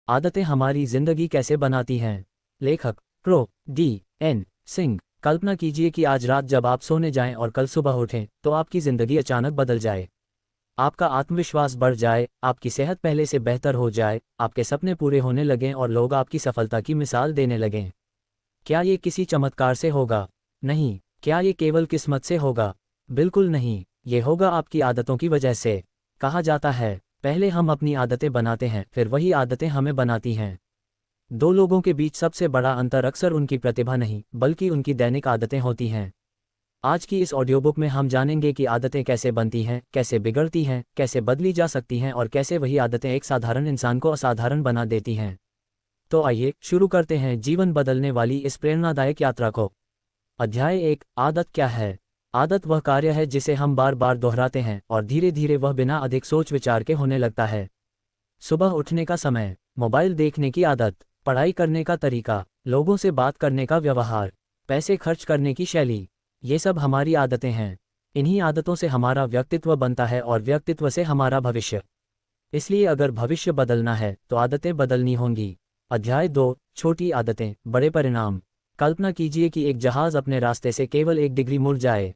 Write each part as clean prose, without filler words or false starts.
आदतें हमारी जिंदगी कैसे बनाती हैं। लेखक प्रो.डी.एन. सिंह। कल्पना कीजिए कि आज रात जब आप सोने जाएं और कल सुबह उठें तो आपकी जिंदगी अचानक बदल जाए। आपका आत्मविश्वास बढ़ जाए, आपकी सेहत पहले से बेहतर हो जाए, आपके सपने पूरे होने लगें और लोग आपकी सफलता की मिसाल देने लगें। क्या ये किसी चमत्कार से होगा? नहीं। क्या ये केवल किस्मत से होगा? बिल्कुल नहीं। ये होगा आपकी आदतों की वजह से। कहा जाता है, पहले हम अपनी आदतें बनाते हैं, फिर वही आदतें हमें बनाती हैं। दो लोगों के बीच सबसे बड़ा अंतर अक्सर उनकी प्रतिभा नहीं, बल्कि उनकी दैनिक आदतें होती हैं। आज की इस ऑडियो बुक में हम जानेंगे कि आदतें कैसे बनती हैं, कैसे बिगड़ती हैं, कैसे बदली जा सकती हैं और कैसे वही आदतें एक साधारण इंसान को असाधारण बना देती हैं। तो आइए शुरू करते हैं जीवन बदलने वाली इस प्रेरणादायक यात्रा को। अध्याय 1। आदत क्या है? आदत वह कार्य है जिसे हम बार बार दोहराते हैं और धीरे धीरे वह बिना अधिक सोच विचार के होने लगता है। सुबह उठने का समय, मोबाइल देखने की आदत, पढ़ाई करने का तरीका, लोगों से बात करने का व्यवहार, पैसे खर्च करने की शैली, ये सब हमारी आदतें हैं। इन्हीं आदतों से हमारा व्यक्तित्व बनता है और व्यक्तित्व से हमारा भविष्य। इसलिए अगर भविष्य बदलना है तो आदतें बदलनी होंगी। अध्याय 2। छोटी आदतें, बड़े परिणाम। कल्पना कीजिए कि एक जहाज अपने रास्ते से केवल 1 डिग्री मुड़ जाए।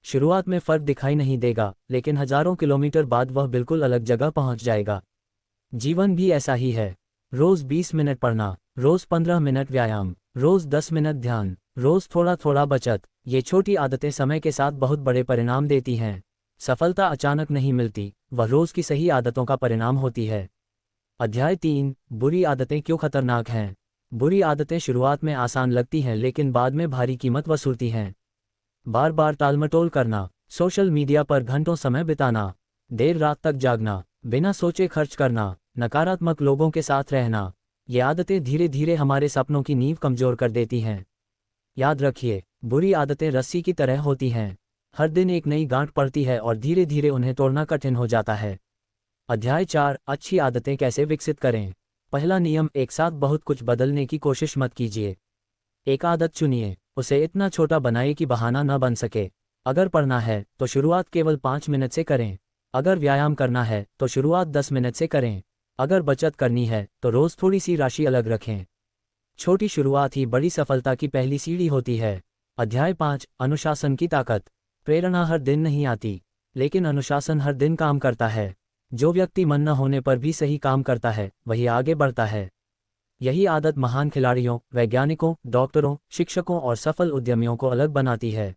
शुरुआत में फर्क दिखाई नहीं देगा, लेकिन हजारों किलोमीटर बाद वह बिल्कुल अलग जगह पहुंच जाएगा। जीवन भी ऐसा ही है। रोज 20 मिनट पढ़ना, रोज 15 मिनट व्यायाम, रोज 10 मिनट ध्यान, रोज थोड़ा थोड़ा बचत, ये छोटी आदतें समय के साथ बहुत बड़े परिणाम देती हैं। सफलता अचानक नहीं मिलती, वह रोज की सही आदतों का परिणाम होती है। अध्याय 3। बुरी आदतें क्यों खतरनाक हैं? बुरी आदतें शुरुआत में आसान लगती हैं लेकिन बाद में भारी कीमत वसूलती हैं। बार बार टालमटोल करना, सोशल मीडिया पर घंटों समय बिताना, देर रात तक जागना, बिना सोचे खर्च करना, नकारात्मक लोगों के साथ रहना, ये आदतें धीरे धीरे हमारे सपनों की नींव कमजोर कर देती हैं। याद रखिए, बुरी आदतें रस्सी की तरह होती हैं। हर दिन एक नई गांठ पड़ती है और धीरे धीरे उन्हें तोड़ना कठिन हो जाता है। अध्याय 4। अच्छी आदतें कैसे विकसित करें? पहला नियम, एक साथ बहुत कुछ बदलने की कोशिश मत कीजिए। एक आदत चुनिए, उसे इतना छोटा बनाइए कि बहाना न बन सके। अगर पढ़ना है तो शुरुआत केवल 5 मिनट से करें। अगर व्यायाम करना है तो शुरुआत 10 मिनट से करें। अगर बचत करनी है तो रोज थोड़ी सी राशि अलग रखें। छोटी शुरुआत ही बड़ी सफलता की पहली सीढ़ी होती है। अध्याय 5। अनुशासन की ताकत। प्रेरणा हर दिन नहीं आती, लेकिन अनुशासन हर दिन काम करता है। जो व्यक्ति मन न होने पर भी सही काम करता है, वही आगे बढ़ता है। यही आदत महान खिलाड़ियों, वैज्ञानिकों, डॉक्टरों, शिक्षकों और सफल उद्यमियों को अलग बनाती है।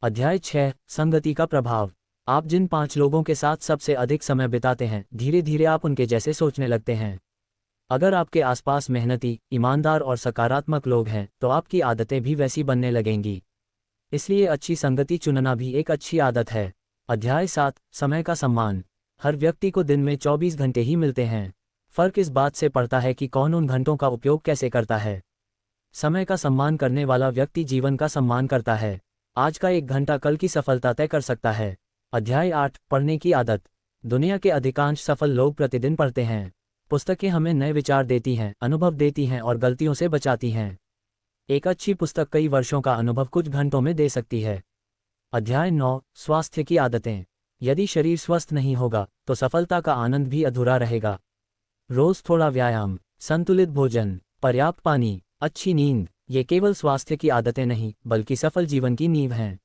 अध्याय 6। संगति का प्रभाव। आप जिन 5 लोगों के साथ सबसे अधिक समय बिताते हैं, धीरे धीरे आप उनके जैसे सोचने लगते हैं। अगर आपके आसपास मेहनती, ईमानदार और सकारात्मक लोग हैं तो आपकी आदतें भी वैसी बनने लगेंगी। इसलिए अच्छी संगति चुनना भी एक अच्छी आदत है। अध्याय 7। समय का सम्मान। हर व्यक्ति को दिन में 24 घंटे ही मिलते हैं। फर्क इस बात से पड़ता है कि कौन उन घंटों का उपयोग कैसे करता है। समय का सम्मान करने वाला व्यक्ति जीवन का सम्मान करता है। आज का 1 घंटा कल की सफलता तय कर सकता है। अध्याय 8। पढ़ने की आदत। दुनिया के अधिकांश सफल लोग प्रतिदिन पढ़ते हैं। पुस्तकें हमें नए विचार देती हैं, अनुभव देती हैं और गलतियों से बचाती हैं। एक अच्छी पुस्तक कई वर्षों का अनुभव कुछ घंटों में दे सकती है। अध्याय 9। स्वास्थ्य की आदतें। यदि शरीर स्वस्थ नहीं होगा तो सफलता का आनंद भी अधूरा रहेगा। रोज थोड़ा व्यायाम, संतुलित भोजन, पर्याप्त पानी, अच्छी नींद, ये केवल स्वास्थ्य की आदतें नहीं बल्कि सफल जीवन की नींव हैं।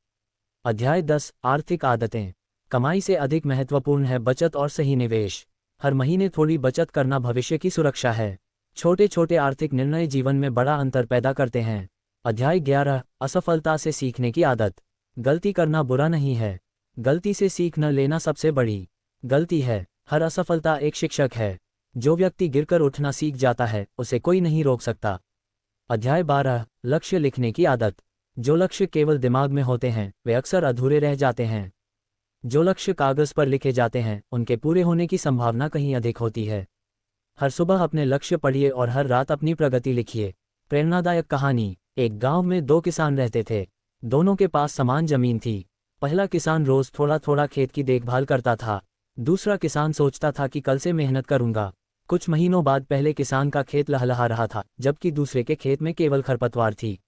अध्याय 10। आर्थिक आदतें। कमाई से अधिक महत्वपूर्ण है बचत और सही निवेश। हर महीने थोड़ी बचत करना भविष्य की सुरक्षा है। छोटे छोटे आर्थिक निर्णय जीवन में बड़ा अंतर पैदा करते हैं। अध्याय 11। असफलता से सीखने की आदत। गलती करना बुरा नहीं है, गलती से सीख न लेना सबसे बड़ी गलती है। हर असफलता एक शिक्षक है। जो व्यक्ति गिरकर उठना सीख जाता है, उसे कोई नहीं रोक सकता। अध्याय 12। लक्ष्य लिखने की आदत। जो लक्ष्य केवल दिमाग में होते हैं, वे अक्सर अधूरे रह जाते हैं। जो लक्ष्य कागज पर लिखे जाते हैं, उनके पूरे होने की संभावना कहीं अधिक होती है। हर सुबह अपने लक्ष्य पढ़िए और हर रात अपनी प्रगति लिखिए। प्रेरणादायक कहानी। एक गांव में 2 किसान रहते थे। दोनों के पास समान जमीन थी। पहला किसान रोज थोड़ा थोड़ा खेत की देखभाल करता था। दूसरा किसान सोचता था कि कल से मेहनत करूंगा। कुछ महीनों बाद पहले किसान का खेत लहलहा रहा था, जबकि दूसरे के खेत में केवल खरपतवार थी।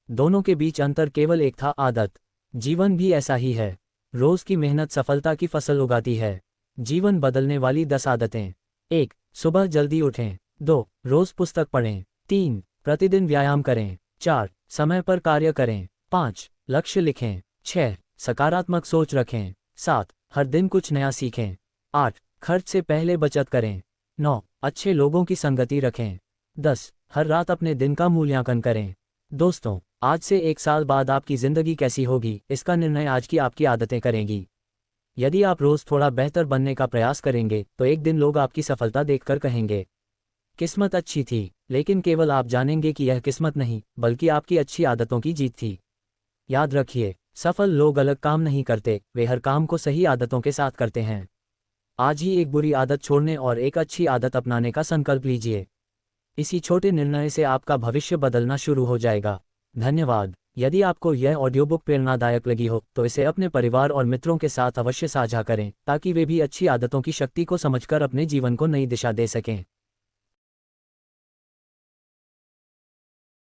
दोनों के बीच अंतर केवल एक था, आदत। जीवन भी ऐसा ही है। रोज की मेहनत सफलता की फसल उगाती है। जीवन बदलने वाली 10 आदतें। 1. सुबह जल्दी उठें। 2. रोज पुस्तक पढ़ें। 3. प्रतिदिन व्यायाम करें। 4. समय पर कार्य करें। 5. लक्ष्य लिखें। 6. सकारात्मक सोच रखें। 7. हर दिन कुछ नया सीखें। 8. खर्च से पहले बचत करें। 9. अच्छे लोगों की संगति रखें। 10. हर रात अपने दिन का मूल्यांकन करें। दोस्तों, आज से 1 साल बाद आपकी ज़िंदगी कैसी होगी, इसका निर्णय आज की आपकी आदतें करेंगी। यदि आप रोज़ थोड़ा बेहतर बनने का प्रयास करेंगे तो एक दिन लोग आपकी सफलता देखकर कहेंगे, किस्मत अच्छी थी। लेकिन केवल आप जानेंगे कि यह किस्मत नहीं, बल्कि आपकी अच्छी आदतों की जीत थी। याद रखिए, सफल लोग अलग काम नहीं करते, वे हर काम को सही आदतों के साथ करते हैं। आज ही एक बुरी आदत छोड़ने और एक अच्छी आदत अपनाने का संकल्प लीजिए। इसी छोटे निर्णय से आपका भविष्य बदलना शुरू हो जाएगा। धन्यवाद। यदि आपको यह ऑडियो बुक प्रेरणादायक लगी हो तो इसे अपने परिवार और मित्रों के साथ अवश्य साझा करें, ताकि वे भी अच्छी आदतों की शक्ति को समझकर अपने जीवन को नई दिशा दे सकें।